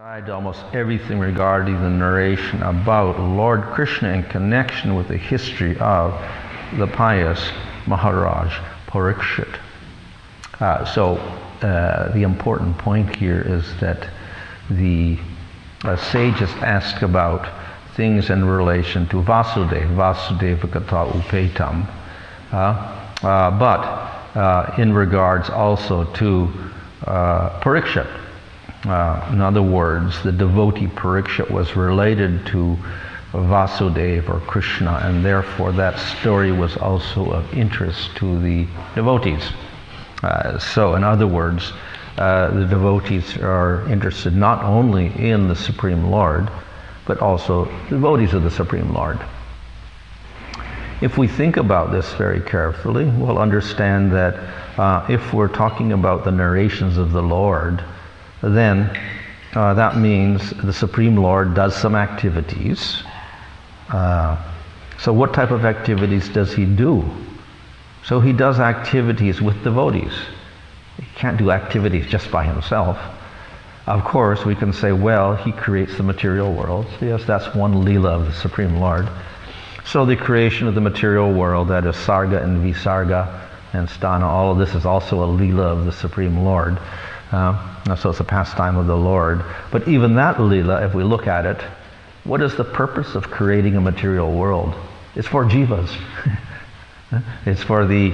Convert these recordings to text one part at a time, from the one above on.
Almost everything regarding the narration about Lord Krishna in connection with the history of the pious Maharaj Parikshit. The important point here is that the sages ask about things in relation to Vasudeva Kata Upetam, but in regards also to Parikshit. In other words, the devotee Parikshit was related to Vasudeva or Krishna, and therefore that story was also of interest to the devotees. In other words, the devotees are interested not only in the Supreme Lord, but also devotees of the Supreme Lord. If we think about this very carefully, we'll understand that if we're talking about the narrations of the Lord, then that means the Supreme Lord does some activities. So what type of activities does he do? So he does activities with devotees. He can't do activities just by himself. Of course, we can say, well, he creates the material world. Yes, that's one Leela of the Supreme Lord. So the creation of the material world, that is Sarga and Visarga and Sthana, all of this is also a Leela of the Supreme Lord. So it's a pastime of the Lord. But even that Leela, if we look at it, what is the purpose of creating a material world? It's for jivas. It's for the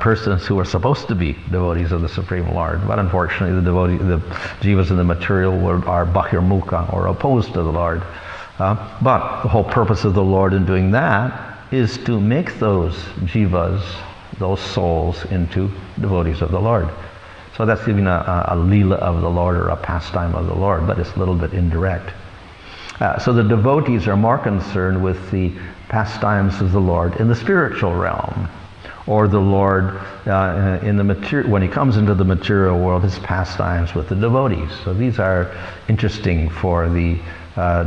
persons who are supposed to be devotees of the Supreme Lord. But unfortunately, the jivas in the material world are bahirmukha, or opposed to the Lord. But the whole purpose of the Lord in doing that is to make those jivas, those souls, into devotees of the Lord. So that's even a Leela of the Lord, or a pastime of the Lord, but it's a little bit indirect. So the devotees are more concerned with the pastimes of the Lord in the spiritual realm, or the Lord in the when he comes into the material world, his pastimes with the devotees. So these are interesting for the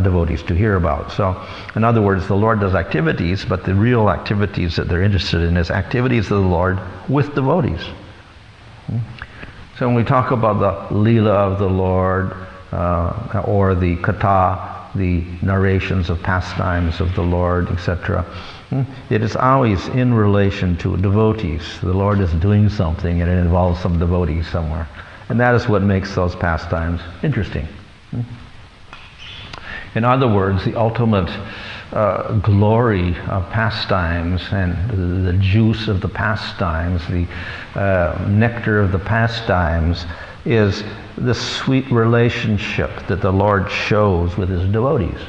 devotees to hear about. So in other words, the Lord does activities, but the real activities that they're interested in is activities of the Lord with devotees. So when we talk about the Leela of the Lord, or the Katha, the narrations of pastimes of the Lord, etc., it is always in relation to devotees. The Lord is doing something and it involves some devotees somewhere. And that is what makes those pastimes interesting. In other words, the ultimate glory of pastimes and the juice of the pastimes, the nectar of the pastimes, is the sweet relationship that the Lord shows with his devotees.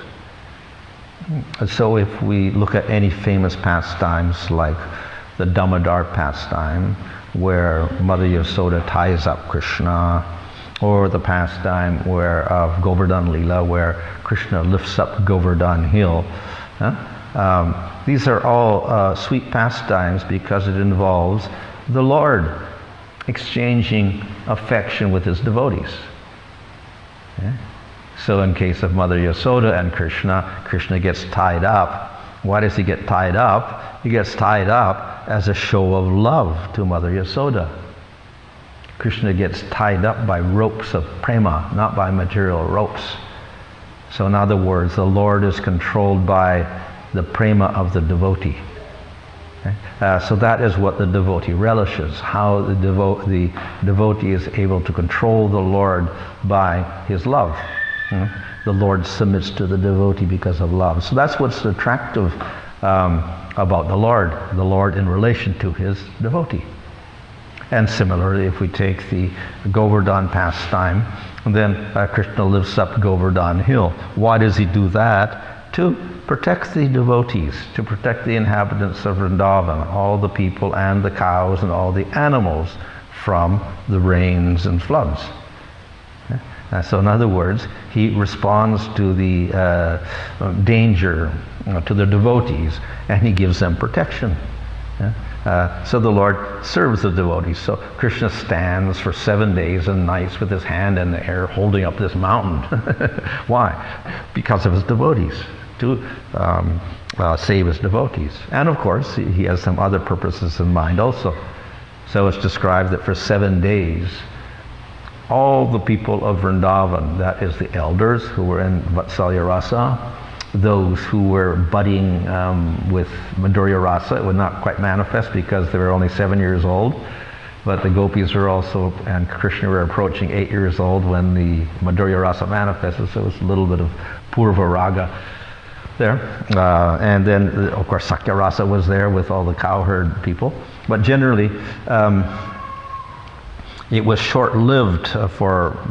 So if we look at any famous pastimes like the Damodar pastime, where Mother Yasoda ties up Krishna, or the pastime of Govardhan Leela, where Krishna lifts up Govardhan Hill. These are all sweet pastimes because it involves the Lord exchanging affection with his devotees. So in case of Mother Yasoda and Krishna gets tied up. Why does he get tied up? He gets tied up as a show of love to Mother Yasoda. Krishna gets tied up by ropes of prema, not by material ropes. So in other words, the Lord is controlled by the prema of the devotee. So that is what the devotee relishes, how the devotee is able to control the Lord by his love. The Lord submits to the devotee because of love. So that's what's attractive about the Lord in relation to his devotee. And similarly, if we take the Govardhan pastime, then Krishna lifts up Govardhan Hill. Why does he do that? To protect the devotees, to protect the inhabitants of Vrindavan, all the people and the cows and all the animals from the rains and floods. So in other words, he responds to the danger to the devotees, and he gives them protection. So the Lord serves the devotees. So Krishna stands for 7 days and nights with his hand in the air holding up this mountain. Why? Because of his devotees, to save his devotees. And of course, he has some other purposes in mind also. So it's described that for 7 days all the people of Vrindavan, that is the elders who were in Vatsalya Rasa, those who were budding with Madhurya Rasa. It would not quite manifest because they were only 7 years old, but the gopis were also, and Krishna were approaching 8 years old when the Madhurya Rasa manifested, so it was a little bit of Purva Raga there. And then, of course, Sakya Rasa was there with all the cowherd people. But generally, it was short-lived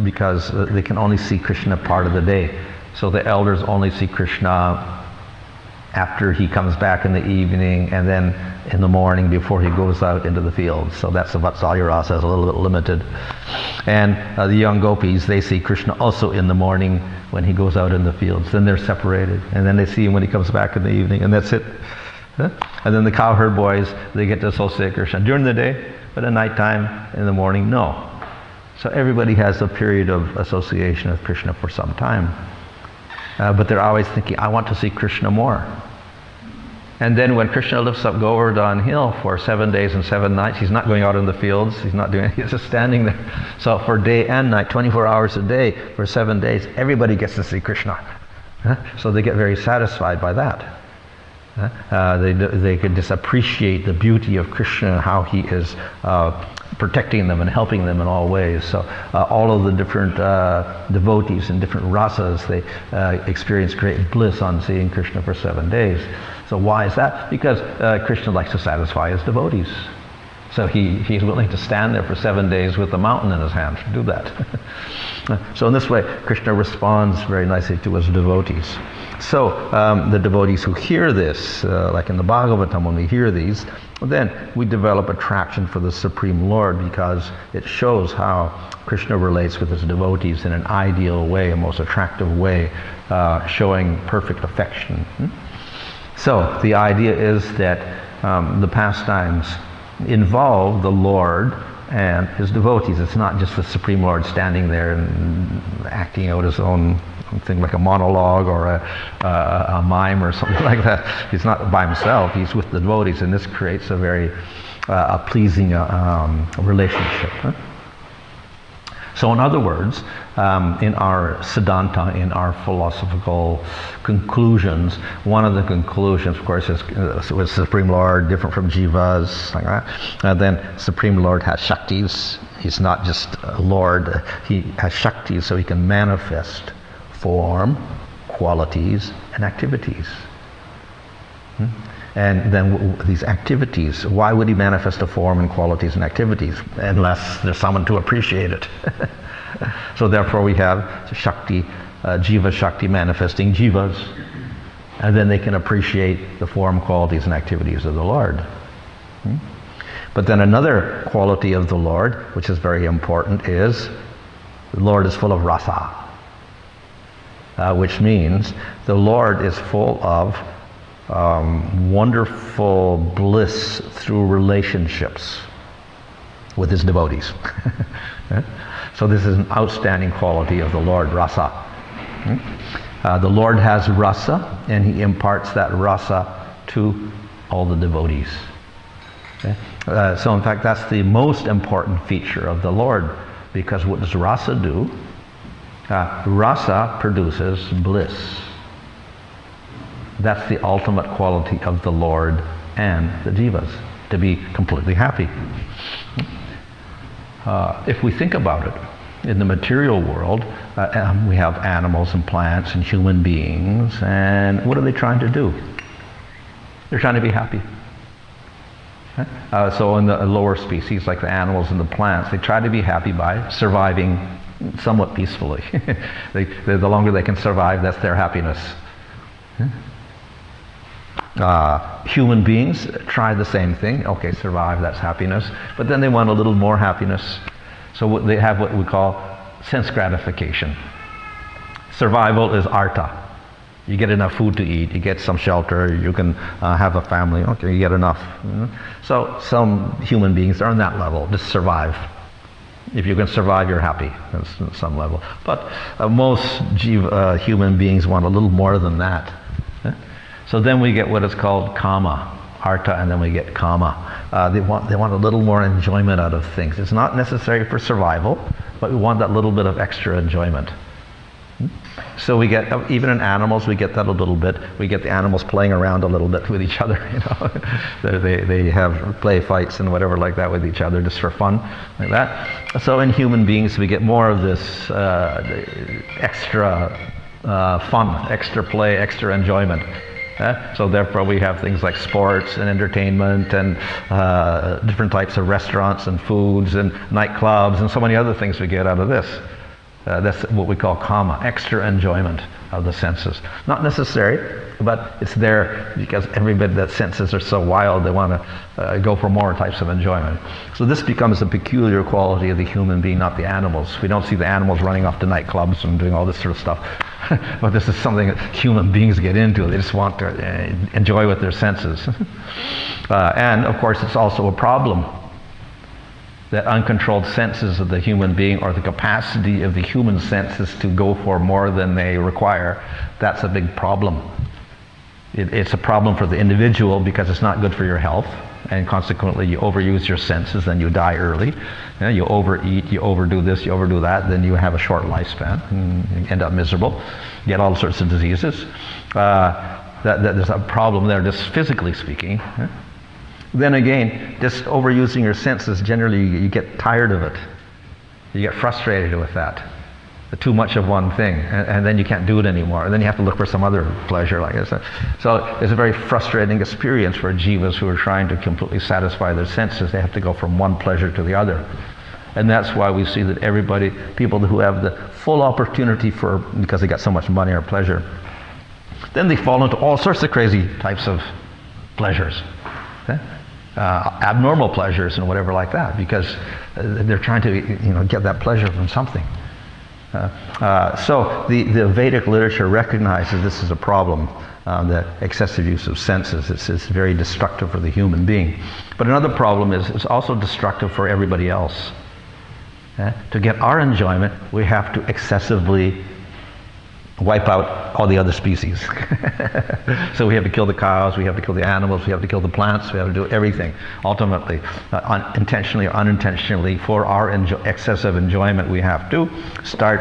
because they can only see Krishna part of the day. So the elders only see Krishna after he comes back in the evening, and then in the morning before he goes out into the fields. So that's the Vatsalya Rasa, is a little bit limited. And the young gopis, they see Krishna also in the morning when he goes out in the fields. Then they're separated, and then they see him when he comes back in the evening, and that's it. And then the cowherd boys, they get to associate Krishna during the day, but at nighttime, in the morning, no. So everybody has a period of association with Krishna for some time. But they're always thinking, I want to see Krishna more. And then when Krishna lifts up Govardhan Hill for 7 days and 7 nights, he's not going out in the fields, he's not doing it, he's just standing there. So for day and night, 24 hours a day, for 7 days, everybody gets to see Krishna. So they get very satisfied by that. They could just appreciate the beauty of Krishna and how he is protecting them and helping them in all ways. So all of the different devotees in different rasas, they experience great bliss on seeing Krishna for 7 days. So why is that? Because Krishna likes to satisfy his devotees. So he's willing to stand there for 7 days with a mountain in his hand to do that. So in this way, Krishna responds very nicely to his devotees. So the devotees who hear this, like in the Bhagavatam, when we hear these, then we develop attraction for the Supreme Lord, because it shows how Krishna relates with his devotees in an ideal way, a most attractive way, showing perfect affection. So the idea is that the pastimes involve the Lord and his devotees. It's not just the Supreme Lord standing there and acting out his own thing like a monologue or a mime or something like that. He's not by himself, he's with the devotees, and this creates a very pleasing relationship. So in other words, in our Siddhanta, in our philosophical conclusions, one of the conclusions, of course, is with Supreme Lord, different from jivas, like that. And then Supreme Lord has shaktis. He's not just a Lord, he has shaktis, so he can manifest form, qualities, and activities. And then these activities, why would he manifest a form and qualities and activities unless there's someone to appreciate it? So therefore we have Shakti, Jiva Shakti manifesting Jivas, and then they can appreciate the form, qualities, and activities of the Lord. But then another quality of the Lord, which is very important, is the Lord is full of rasa, which means the Lord is full of wonderful bliss through relationships with his devotees. So this is an outstanding quality of the Lord, rasa. The Lord has rasa, and he imparts that rasa to all the devotees. So in fact, that's the most important feature of the Lord, because what does rasa do? Rasa produces bliss. That's the ultimate quality of the Lord and the jivas, to be completely happy. If we think about it, in the material world, we have animals and plants and human beings, and what are they trying to do? They're trying to be happy. So in the lower species, like the animals and the plants, they try to be happy by surviving somewhat peacefully. The longer they can survive, that's their happiness. Human beings try the same thing. Okay, survive, that's happiness. But then they want a little more happiness. So they have what we call sense gratification. Survival is artha. You get enough food to eat, you get some shelter, you can have a family, okay, you get enough. So some human beings are on that level, just survive. If you can survive, you're happy at some level. But most human beings want a little more than that. So then we get what is called kama, artha, and then we get kama. They want a little more enjoyment out of things. It's not necessary for survival, but we want that little bit of extra enjoyment. So we get, even in animals, we get that a little bit. We get the animals playing around a little bit with each other, you know. They have play fights and whatever like that with each other just for fun, like that. So in human beings, we get more of this extra fun, extra play, extra enjoyment. So therefore we have things like sports and entertainment and different types of restaurants and foods and nightclubs and so many other things we get out of this. That's what we call kama, extra enjoyment of the senses. Not necessary, but it's there because everybody that senses are so wild, they want to go for more types of enjoyment. So this becomes a peculiar quality of the human being, not the animals. We don't see the animals running off to nightclubs and doing all this sort of stuff. But this is something that human beings get into. They just want to enjoy with their senses. And of course, it's also a problem that uncontrolled senses of the human being, or the capacity of the human senses to go for more than they require, that's a big problem. It's a problem for the individual because it's not good for your health, and consequently you overuse your senses, then you die early. You overeat, you overdo this, you overdo that, then you have a short lifespan and you end up miserable, get all sorts of diseases. There's a problem there, just physically speaking. Then again, just overusing your senses, generally you get tired of it. You get frustrated with that. Too much of one thing, and then you can't do it anymore. And then you have to look for some other pleasure like this. So it's a very frustrating experience for jivas who are trying to completely satisfy their senses. They have to go from one pleasure to the other. And that's why we see that people who have the full opportunity because they got so much money or pleasure, then they fall into all sorts of crazy types of pleasures. Abnormal pleasures and whatever like that, because they're trying to get that pleasure from something. So the Vedic literature recognizes this is a problem, the excessive use of senses. It's very destructive for the human being. But another problem is it's also destructive for everybody else. To get our enjoyment, we have to excessively wipe out all the other species. So we have to kill the cows, we have to kill the animals, we have to kill the plants, we have to do everything, ultimately, intentionally or unintentionally. For our excessive enjoyment, we have to start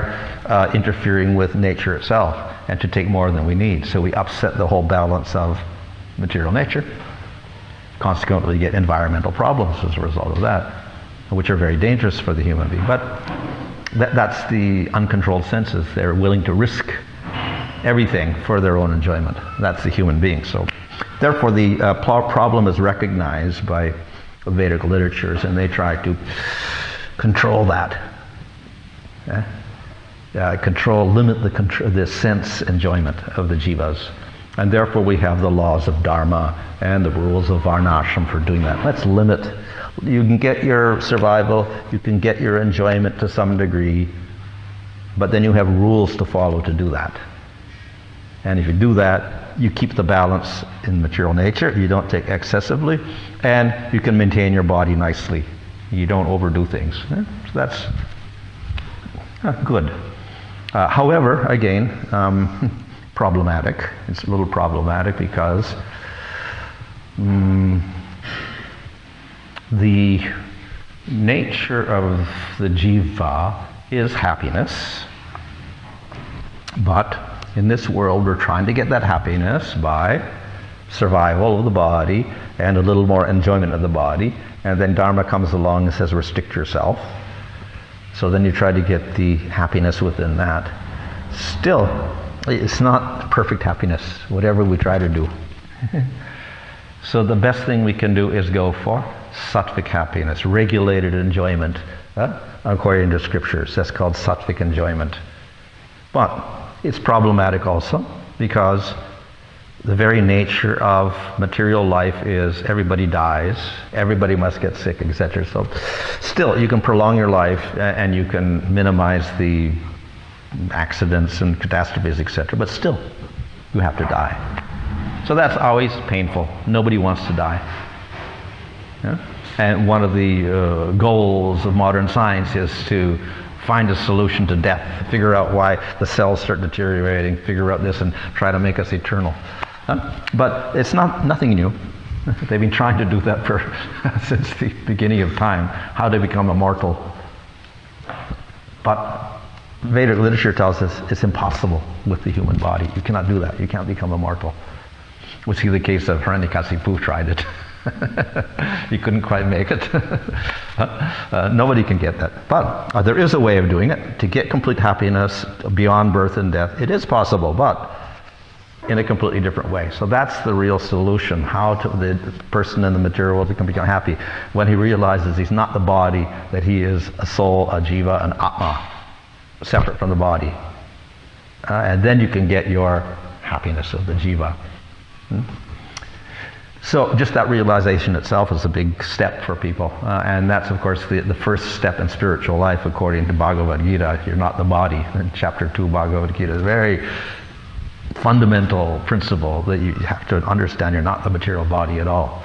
interfering with nature itself and to take more than we need. So we upset the whole balance of material nature. Consequently, you get environmental problems as a result of that, which are very dangerous for the human being. But that's the uncontrolled senses. They're willing to risk everything for their own enjoyment. That's the human being. So therefore the problem is recognized by Vedic literatures, and they try to control that. Limit the sense enjoyment of the jivas. And therefore we have the laws of dharma and the rules of varnashram for doing that. Let's limit. You can get your survival, you can get your enjoyment to some degree, but then you have rules to follow to do that. And if you do that, you keep the balance in material nature, you don't take excessively, and you can maintain your body nicely. You don't overdo things. So that's good. However, again, problematic. It's a little problematic because the nature of the jiva is happiness, but in this world we're trying to get that happiness by survival of the body and a little more enjoyment of the body, and then Dharma comes along and says restrict yourself. So then you try to get the happiness within that. Still, it's not perfect happiness, whatever we try to do. So the best thing we can do is go for sattvic happiness, regulated enjoyment, according to scriptures. That's called sattvic enjoyment. But it's problematic also because the very nature of material life is everybody dies, everybody must get sick, etc. So still, you can prolong your life and you can minimize the accidents and catastrophes, etc. But still, you have to die. So that's always painful. Nobody wants to die. Yeah? And one of the goals of modern science is to find a solution to death, figure out why the cells start deteriorating, figure out this and try to make us eternal. But it's nothing new. They've been trying to do that since the beginning of time. How to become immortal. But Vedic literature tells us it's impossible with the human body. You cannot do that. You can't become immortal. We see the case of Hiranyakasipu tried it. He couldn't quite make it. Nobody can get that. But there is a way of doing it. To get complete happiness beyond birth and death, it is possible, but in a completely different way. So that's the real solution, how to the person in the material world can become happy. When he realizes he's not the body, that he is a soul, a jiva, an atma, separate from the body. And then you can get your happiness of the jiva. So just that realization itself is a big step for people. And that's, of course, the first step in spiritual life, according to Bhagavad Gita. You're not the body. In chapter 2, Bhagavad Gita is a very fundamental principle that you have to understand. You're not the material body at all.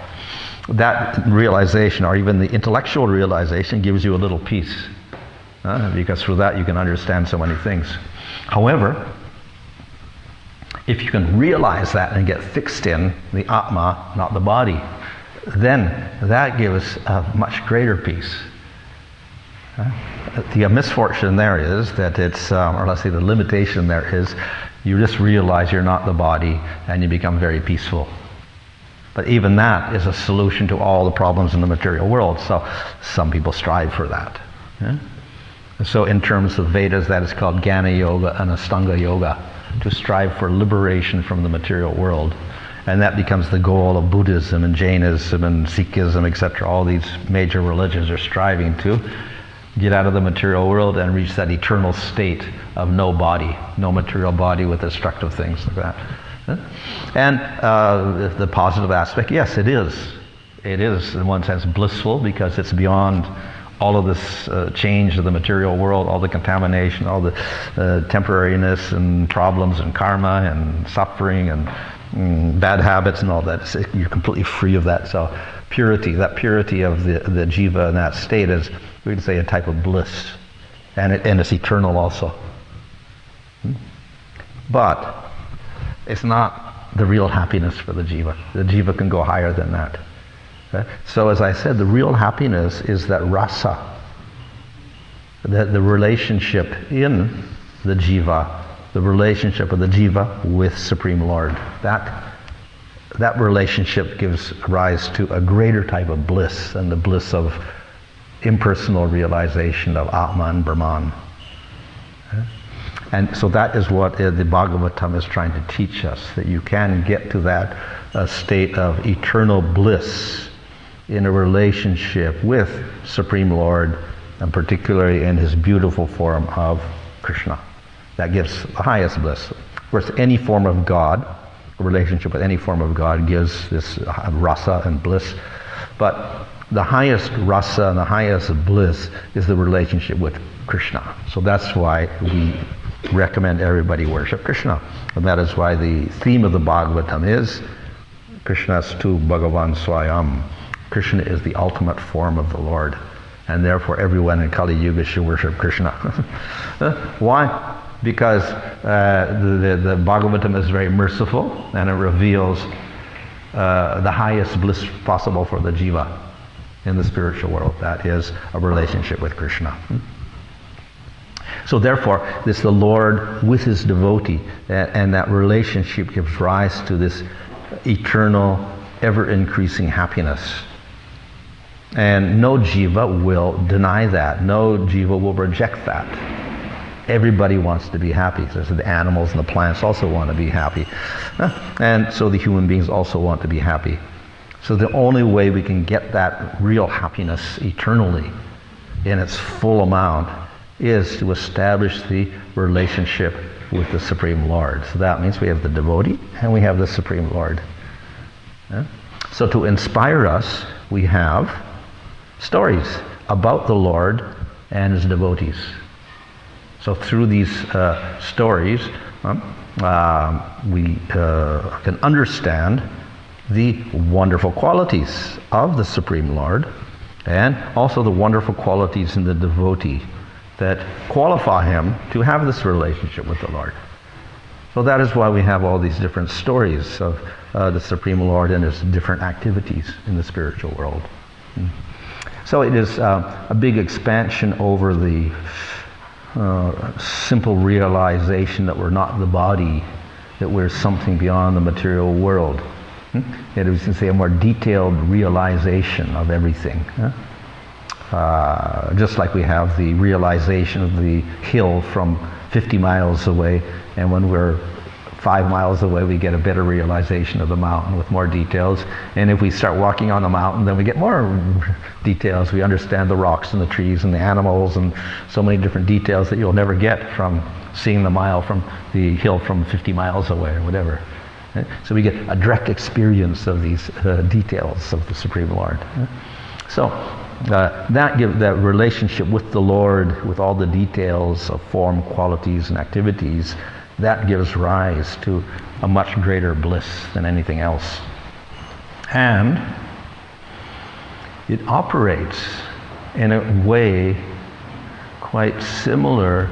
That realization, or even the intellectual realization, gives you a little peace. Because through that you can understand so many things. However, if you can realize that and get fixed in the Atma, not the body, then that gives a much greater peace. The misfortune there is that it's, or let's say the limitation there is, you just realize you're not the body and you become very peaceful. But even that is a solution to all the problems in the material world. So some people strive for that. So in terms of Vedas, that is called Jnana Yoga and Astanga Yoga, to strive for liberation from the material world. And that becomes the goal of Buddhism and Jainism and Sikhism, etc. All these major religions are striving to get out of the material world and reach that eternal state of no body, no material body with destructive things like that. And the positive aspect, yes, it is. It is, in one sense, blissful because it's beyond all of this change of the material world, all the contamination, all the temporariness and problems and karma and suffering and bad habits and all that. You're completely free of that. So purity, that purity of the jiva in that state is, we would say, a type of bliss. And it's eternal also. But it's not the real happiness for the jiva. The jiva can go higher than that. So as I said, the real happiness is that rasa, the relationship in the jiva, the relationship of the jiva with Supreme Lord. That relationship gives rise to a greater type of bliss than the bliss of impersonal realization of Atman and Brahman. And so that is what the Bhagavatam is trying to teach us, that you can get to that state of eternal bliss in a relationship with Supreme Lord, and particularly in his beautiful form of Krishna. That gives the highest bliss. Of course, any form of God, a relationship with any form of God gives this rasa and bliss. But the highest rasa and the highest bliss is the relationship with Krishna. So that's why we recommend everybody worship Krishna. And that is why the theme of the Bhagavatam is Krishnastu Bhagavan Swayam. Krishna is the ultimate form of the Lord. And therefore everyone in Kali Yuga should worship Krishna. Why? Because the Bhagavatam is very merciful and it reveals the highest bliss possible for the jiva in the spiritual world. That is a relationship with Krishna. So therefore, this the Lord with his devotee, and that relationship gives rise to this eternal, ever-increasing happiness. And no jiva will deny that. No jiva will reject that. Everybody wants to be happy. So the animals and the plants also want to be happy. And so the human beings also want to be happy. So the only way we can get that real happiness eternally in its full amount is to establish the relationship with the Supreme Lord. So that means we have the devotee and we have the Supreme Lord. So to inspire us, we have stories about the Lord and his devotees. So through these stories, we can understand the wonderful qualities of the Supreme Lord and also the wonderful qualities in the devotee that qualify him to have this relationship with the Lord. So that is why we have all these different stories of the Supreme Lord and his different activities in the spiritual world. So it is a big expansion over the simple realization that we're not the body, that we're something beyond the material world. It is, to say, a more detailed realization of everything. Just like we have the realization of the hill from 50 miles away, and when we're 5 miles away we get a better realization of the mountain with more details. And if we start walking on the mountain, then we get more details. We understand the rocks and the trees and the animals and so many different details that you'll never get from seeing the hill from 50 miles away or whatever. So we get a direct experience of these details of the Supreme Lord. So that relationship with the Lord, with all the details of form, qualities, and activities, that gives rise to a much greater bliss than anything else. And it operates in a way quite similar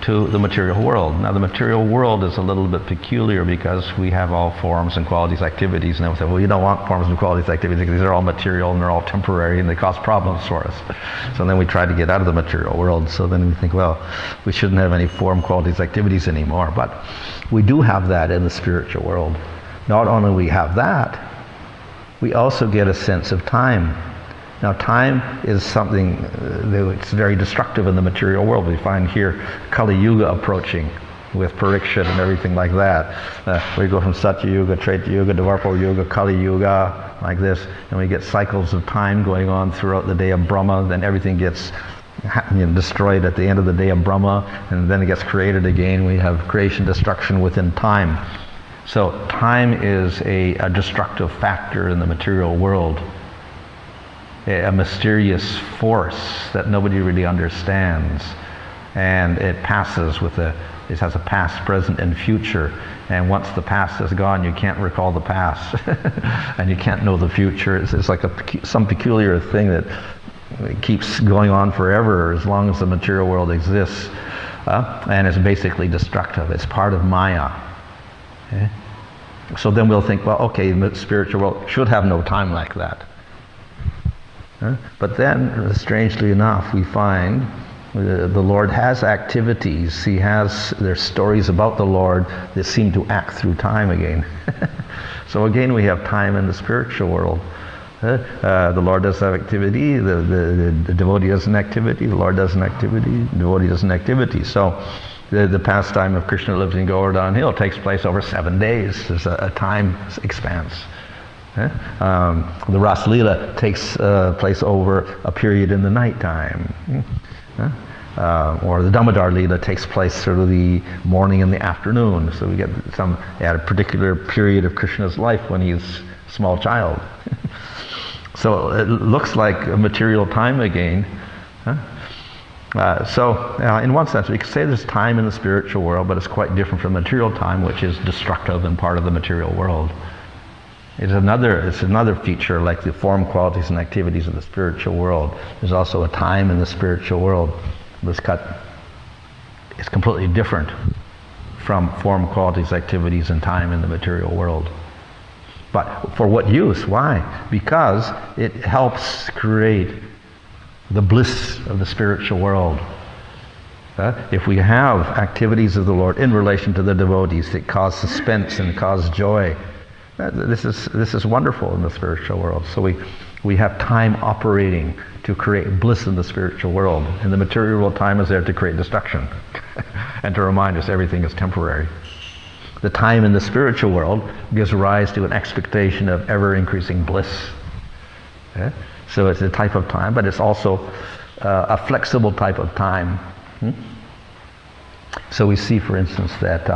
to the material world. Now, the material world is a little bit peculiar because we have all forms and qualities, activities, and then we say, well, you don't want forms and qualities, activities, because they're all material and they're all temporary and they cause problems for us. So then we try to get out of the material world. So then we think, well, we shouldn't have any form, qualities, activities anymore. But we do have that in the spiritual world. Not only do we have that, we also get a sense of time. Now, time is something that's very destructive in the material world. We find here Kali Yuga approaching with Parikshit and everything like that. We go from Satya Yuga, Treta Yuga, Dvarpara Yuga, Kali Yuga, like this, and we get cycles of time going on throughout the day of Brahma. Then everything gets destroyed at the end of the day of Brahma, and then it gets created again. We have creation, destruction within time. So time is a destructive factor in the material world. A mysterious force that nobody really understands, and it passes it has a past, present, and future, and once the past is gone you can't recall the past and you can't know the future. It's like some peculiar thing that keeps going on forever as long as the material world exists, and it's basically destructive. It's part of Maya. Okay? So then we'll think, well, okay, the spiritual world should have no time like that. But then, strangely enough, we find the Lord has activities. There's stories about the Lord that seem to act through time again. So again, we have time in the spiritual world. The Lord does have activity, the devotee does an activity, the Lord does an activity, the devotee does an activity. So the pastime of Krishna lives in Govardhana Hill takes place over 7 days. There's a time expanse. The Ras Leela takes place over a period in the nighttime. Or the Damodar Leela takes place through the morning and the afternoon. So we get at a particular period of Krishna's life when he's a small child. So it looks like a material time again. So in one sense we could say there's time in the spiritual world, but it's quite different from material time, which is destructive and part of the material world. It's another feature, like the form, qualities, and activities of the spiritual world. There's also a time in the spiritual world. It's completely different from form, qualities, activities, and time in the material world. But for what use? Why? Because it helps create the bliss of the spiritual world. If we have activities of the Lord in relation to the devotees that cause suspense and cause joy, this is wonderful in the spiritual world. So we have time operating to create bliss in the spiritual world. In the material world, time is there to create destruction and to remind us everything is temporary. The time in the spiritual world gives rise to an expectation of ever-increasing bliss. So it's a type of time, but it's also a flexible type of time. So we see, for instance, that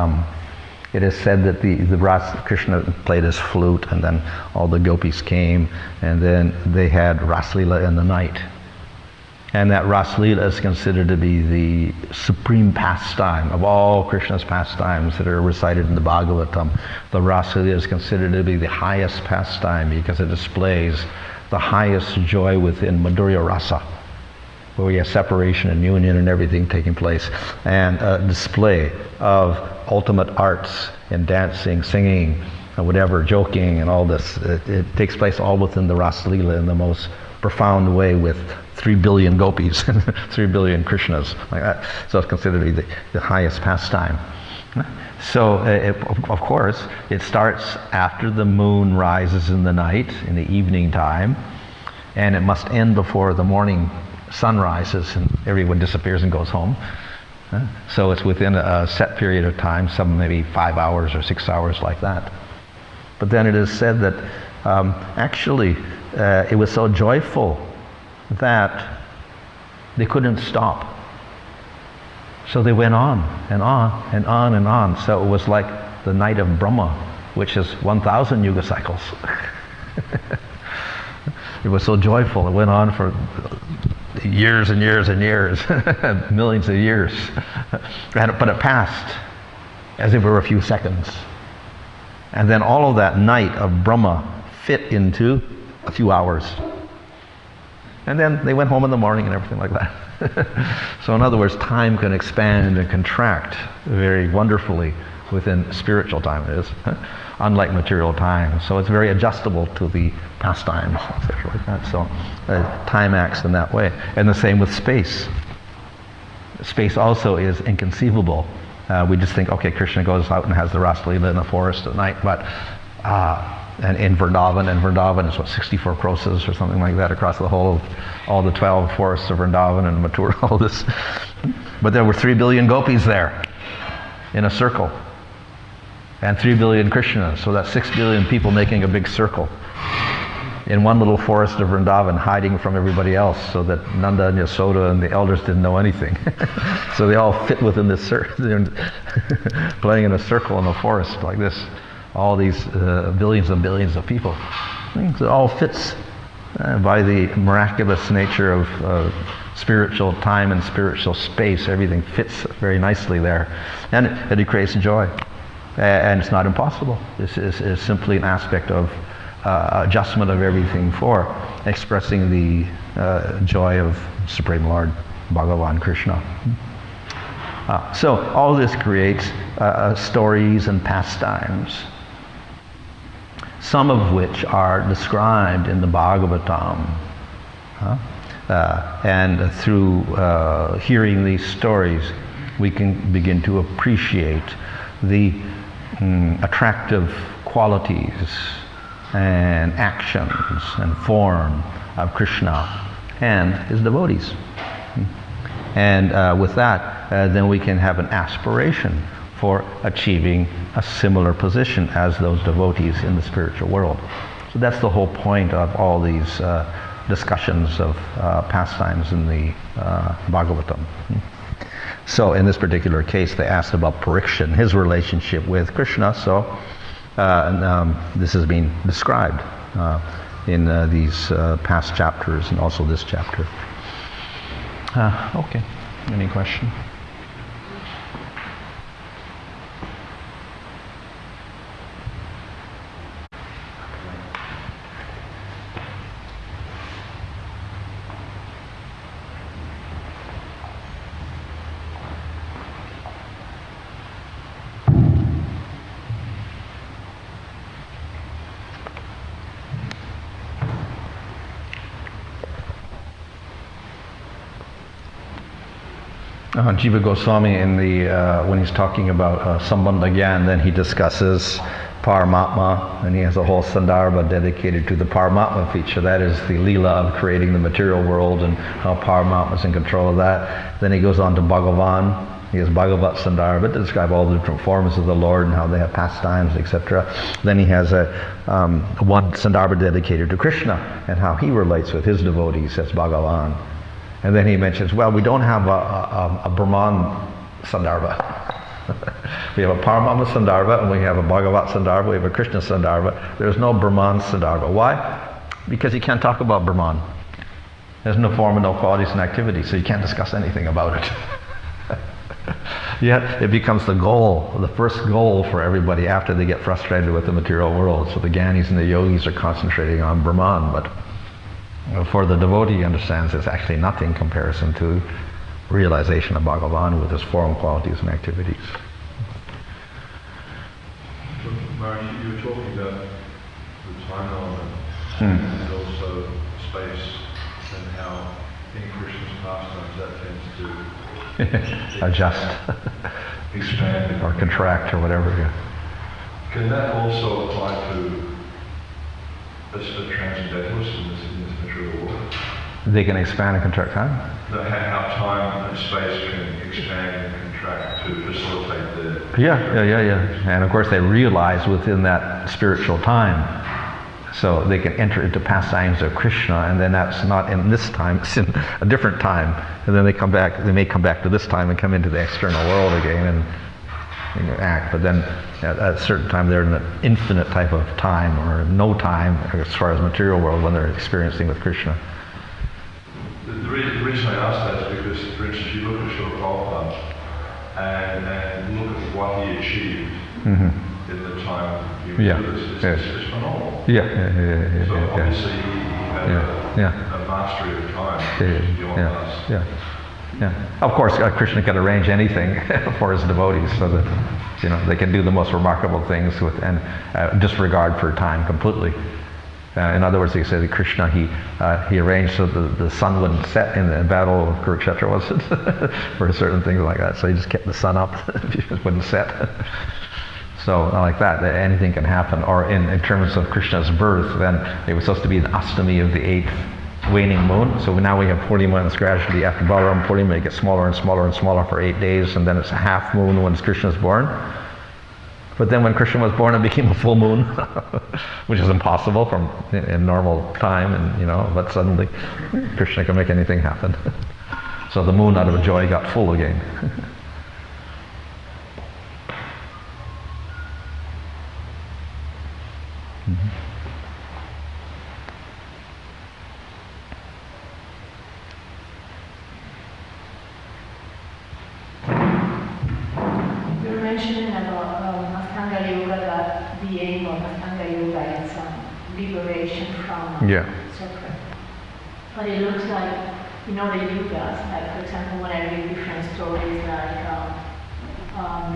it is said that Krishna played his flute, and then all the gopis came, and then they had Ras Leela in the night. And that Ras Leela is considered to be the supreme pastime of all Krishna's pastimes that are recited in the Bhagavatam. The Ras Leela is considered to be the highest pastime because it displays the highest joy within Madhurya Rasa, where we have separation and union and everything taking place, and a display of ultimate arts in dancing, singing, and whatever, joking, and all this. It takes place all within the Ras Leela in the most profound way with 3 billion gopis and 3 billion Krishnas, like that. So it's considered to be the highest pastime. So, of course, it starts after the moon rises in the night, in the evening time, and it must end before the morning sun rises and everyone disappears and goes home. So it's within a set period of time, some maybe 5 hours or 6 hours like that. But then it is said that actually it was so joyful that they couldn't stop. So they went on and on and on and on. So it was like the night of Brahma, which is 1,000 yuga cycles. It was so joyful. It went on for years and years and years, millions of years. But it passed as if it were a few seconds. And then all of that night of Brahma fit into a few hours. And then they went home in the morning and everything like that. So in other words, time can expand and contract very wonderfully within spiritual time, it is, unlike material time. So it's very adjustable to the pastimes, etc. like that. So time acts in that way. And the same with space. Space also is inconceivable. We just think, okay, Krishna goes out and has the Ras Leela in the forest at night, but and in Vrindavan, and Vrindavan is what, 64 krosas or something like that across the whole of all the 12 forests of Vrindavan and Mathura, all this. But there were 3 billion gopis there in a circle, and 3 billion Krishnas, so that's 6 billion people making a big circle in one little forest of Vrindavan, hiding from everybody else, so that Nanda and Yasoda and the elders didn't know anything. So they all fit within this playing in a circle in the forest like this. All these billions and billions of people. It all fits by the miraculous nature of spiritual time and spiritual space. Everything fits very nicely there. And it creates joy. And it's not impossible. This is simply an aspect of adjustment of everything for expressing the joy of Supreme Lord Bhagavan Krishna. So all this creates stories and pastimes, some of which are described in the Bhagavatam. And through hearing these stories, we can begin to appreciate the attractive qualities and actions and form of Krishna and his devotees. And with that, then we can have an aspiration for achieving a similar position as those devotees in the spiritual world. So that's the whole point of all these discussions of pastimes in the Bhagavatam. So in this particular case, they asked about Pariksha, his relationship with Krishna. So this is being described in these past chapters and also this chapter. Okay, any question? Jiva Goswami, in the when he's talking about Sambandha Gyan, then he discusses Paramatma, and he has a whole Sandarbha dedicated to the Paramatma feature. That is the Leela of creating the material world and how Paramatma is in control of that. Then he goes on to Bhagavan. He has Bhagavat Sandarbha to describe all the different forms of the Lord and how they have pastimes, etc. Then he has one Sandarbha dedicated to Krishna and how he relates with his devotees as Bhagavan. And then he mentions, well, we don't have a Brahman Sandarbha. We have a Paramatma Sandarbha, and we have a Bhagavat Sandarbha, we have a Krishna Sandarbha. There's no Brahman Sandarbha. Why? Because you can't talk about Brahman. There's no form and no qualities and activities, so you can't discuss anything about it. Yet it becomes the goal, the first goal for everybody after they get frustrated with the material world. So the Gyanis and the Yogis are concentrating on Brahman, but for the devotee, he understands it's actually nothing in comparison to realization of Bhagavan with his form, qualities, and activities. Maharaj, you were talking about the time element and also space. pastimes, that tends to Adjust expand. or contract or whatever. Yeah. Can that also apply to a transcendentalist in this material world? They can expand and contract time? How time and space can expand and contract to facilitate the... Yeah. And of course they realize within that spiritual time. So they can enter into pastimes of Krishna, and then that's not in this time, it's in a different time. And then they may come back to this time and come into the external world again and act. But then at a certain time they're in an infinite type of time, or no time as far as material world when they're experiencing with Krishna. The reason I ask that is because, for instance, you look at Srila Prabhupada and look at what he achieved in the time he was with us. It's phenomenal. So obviously he had a mastery of time beyond us. Yeah. Of course, Krishna can arrange anything for his devotees, so that they can do the most remarkable things with and disregard for time completely. In other words, they say that Krishna, he arranged so the sun wouldn't set in the battle of Kurukshetra, was it? For certain things like that. So he just kept the sun up, it wouldn't set. So like that, anything can happen. Or in terms of Krishna's birth, then it was supposed to be an Astami of the 8th waning moon. So now we have Purnima, and gradually after Balaram Purnima, it gets smaller and smaller and smaller for 8 days, and then it's a half moon when Krishna is born. But then when Krishna was born, it became a full moon, which is impossible in normal time, and but suddenly Krishna can make anything happen. So the moon out of joy got full again. You're mentioning about Ashtanga Yoga, that the aim of Ashtanga Yoga is liberation from suffering. But it looks like in other yogas, like for example, when I read different stories like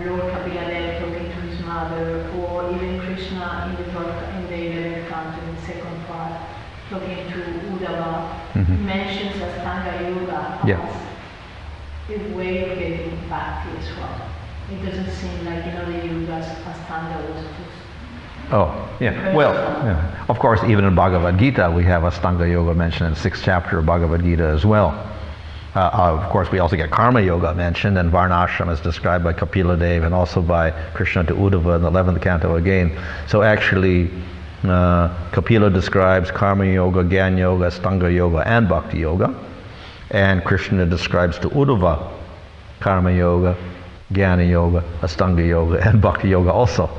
Lord Kapila Dev talking to his mother, or even Krishna in the 11th canto, in the second part, talking to Uddhava, mentions Ashtanga Yoga as a way of getting bhakti as well. It doesn't seem like in other yogas Ashtanga was just... Of course, even in Bhagavad Gita, we have Ashtanga Yoga mentioned in the 6th chapter of Bhagavad Gita as well. Of course, we also get Karma Yoga mentioned, and Varnashram is described by Kapila Dev and also by Krishna to Uddhava in the 11th canto again. So actually, Kapila describes Karma Yoga, Jnana Yoga, Ashtanga Yoga, and Bhakti Yoga. And Krishna describes to Uddhava Karma Yoga, Jnana Yoga, Ashtanga Yoga, and Bhakti Yoga also.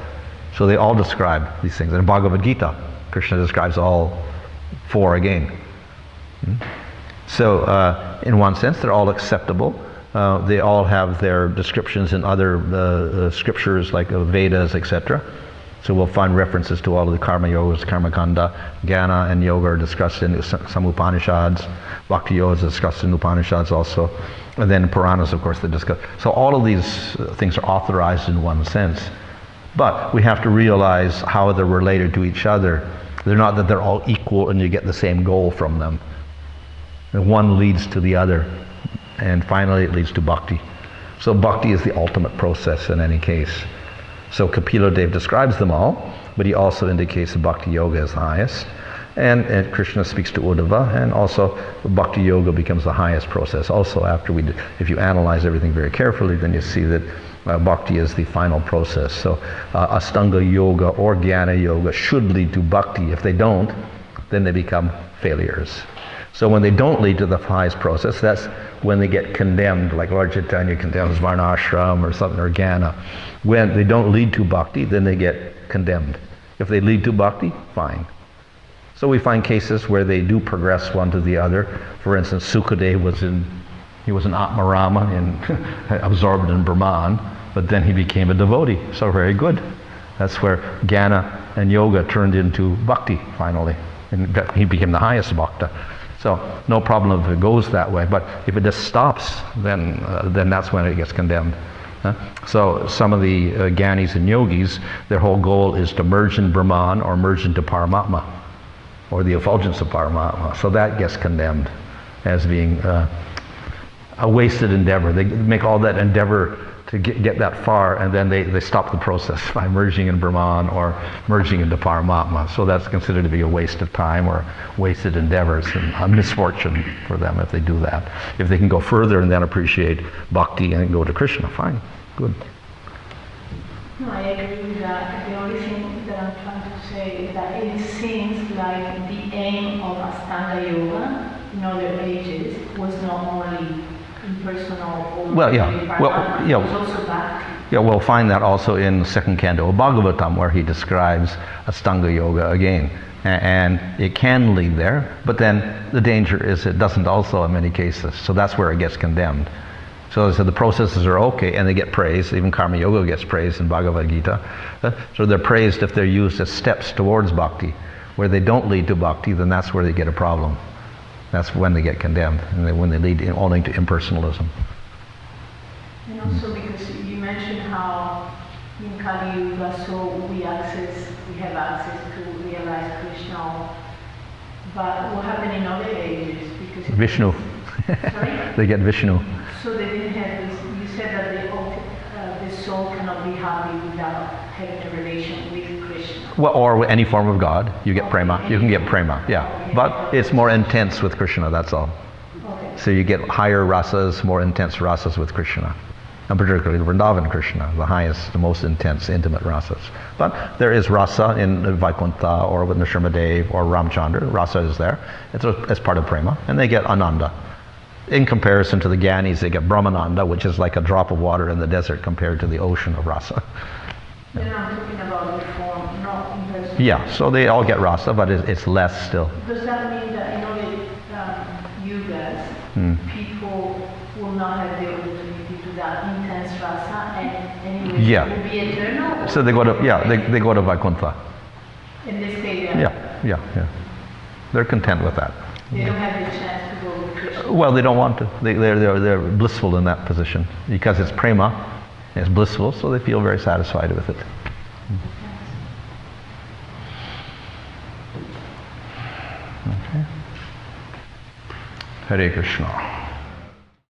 So they all describe these things. In Bhagavad Gita, Krishna describes all 4 again. So in one sense, they're all acceptable. They all have their descriptions in other scriptures like Vedas, etc. So we'll find references to all of the Karma Yogas, Karma Kanda. Jnana and Yoga are discussed in some Upanishads. Bhakti Yoga is discussed in Upanishads also. And then Puranas, of course, they discuss. So all of these things are authorized in one sense. But we have to realize how they're related to each other. They're not that they're all equal and you get the same goal from them. And one leads to the other, and finally it leads to bhakti. So bhakti is the ultimate process in any case. So Kapila Dev describes them all, but he also indicates that Bhakti Yoga is the highest. And Krishna speaks to Uddhava, and also Bhakti Yoga becomes the highest process. Also, if you analyze everything very carefully, then you see that Bhakti is the final process. So Ashtanga Yoga or Jnana Yoga should lead to Bhakti. If they don't, then they become failures. So when they don't lead to the highest process, that's when they get condemned, like Lord Chaitanya condemns Varnashram or something, or Jnana. When they don't lead to Bhakti, then they get condemned. If they lead to Bhakti, fine. So we find cases where they do progress one to the other. For instance, Sukadeva was in Atmarama, absorbed in Brahman, but then he became a devotee. So very good. That's where Jnana and Yoga turned into Bhakti finally. And he became the highest Bhakta. So no problem if it goes that way. But if it just stops, then that's when it gets condemned. So some of the Gyanis and Yogis, their whole goal is to merge in Brahman or merge into Paramatma, or the effulgence of Paramatma. So that gets condemned as being a wasted endeavor. They make all that endeavor to get that far, and then they stop the process by merging in Brahman or merging into Paramatma. So that's considered to be a waste of time or wasted endeavors, and a misfortune for them if they do that. If they can go further and then appreciate bhakti and go to Krishna, fine, good. No, I agree with that. The only thing that I'm trying to say is that it seems like the aim of Ashtanga Yoga in other ages was not only impersonal or well, yeah, we'll find that also in the second canto of Bhagavatam, where he describes Ashtanga Yoga again. And it can lead there, but then the danger is it doesn't also in many cases. So that's where it gets condemned. So the processes are okay and they get praised. Even Karma Yoga gets praised in Bhagavad Gita. So they're praised if they're used as steps towards bhakti. Where they don't lead to bhakti, then that's where they get a problem. That's when they get condemned, and when they lead only to impersonalism. And also because you mentioned how in Kali Yuga, so we have access to realize Krishna. But what happened in other ages? Because Vishnu. Sorry? They get Vishnu. So they didn't have this. You said that the soul cannot be happy without having a relation with Krishna. Well, or any form of God. You get prema. You can get prema, yeah. But it's more intense with Krishna, that's all. Okay. So you get higher rasas, more intense rasas with Krishna. And particularly Vrindavan Krishna, the highest, the most intense, intimate rasas. But there is rasa in Vaikuntha or with Nrsimhadev or Ramchandra. Rasa is there. It's part of prema. And they get ananda. In comparison to the Gyanis, they get Brahmananda, which is like a drop of water in the desert compared to the ocean of rasa. Then I'm talking about the form, not in person. Yeah, so they all get rasa, but it's less still. Does that mean that in other yugas, people will not have the opportunity to that intense rasa, and anyway, Yeah. it will be eternal? So they go to they go to Vaikuntha. And they stay there? Yeah. They're content with that. They don't have the chance to go with Krishna? Well, they don't want to. They're blissful in that position because it's prema, it's blissful, so they feel very satisfied with it. Okay. Hare Krishna.